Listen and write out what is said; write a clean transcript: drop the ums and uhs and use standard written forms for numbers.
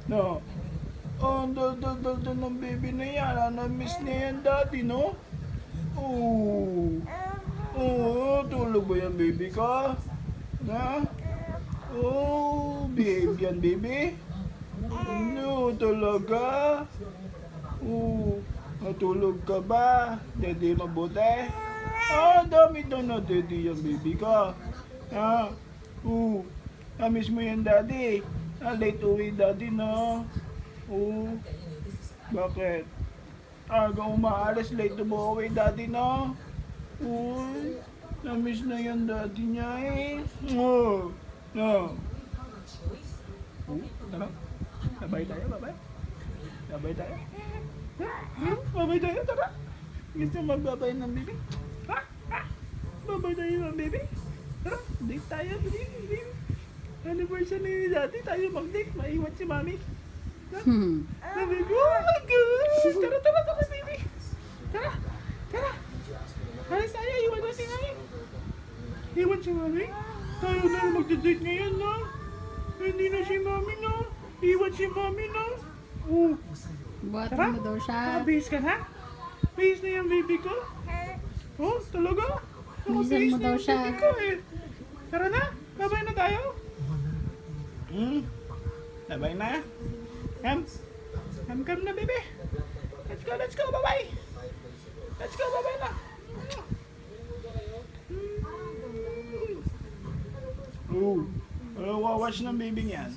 No. Oh, ang dal-dal ng baby na yan. Na-miss niya yan dati, no? Oh. Oh, tulog ba yan, baby ka? Na? Oh, behave yan, baby. No, talaga. Oh, natulog ka ba? Daddy mabuti? Ah, dami daw na daddy yan, baby ka. Ah, na-miss mo yan, daddy. Late uwi, daddy, na. Oh, bakit? Aga umaalis, late umuwi, daddy, na. Uy, na-miss na yan, daddy niya, eh. Oh, no. Tara, sabay tayo, babay. Sabay tayo. Babay tayo, tara. Gusto magbabay ng baby? Ha? Ha? Babay tayo ng baby? Tara, date tayo, baby. Anniversary ni dati, tayo mag-date. Maiwan si mami. Ha? Sabi ko, oh my God! Tara, tara, tara, baby. Tara, tara. Alis tayo, iwan na si mami. Iwan si mami? Tayo na mag-date ngayon, no? Hindi na si mami, no? Iwan si mami, no? Oh. Buhatin mo daw siya. Bihis ka na? Bihis na yung baby ko? Oh, talaga? Bihisan mo Bihis na daw yung siya. baby ko, eh. Tara na, babay na tayo. Babay na? Come na, baby. Let's go, bye-bye. Let's go, bye-bye na. Oh, wawash ng baby niyan.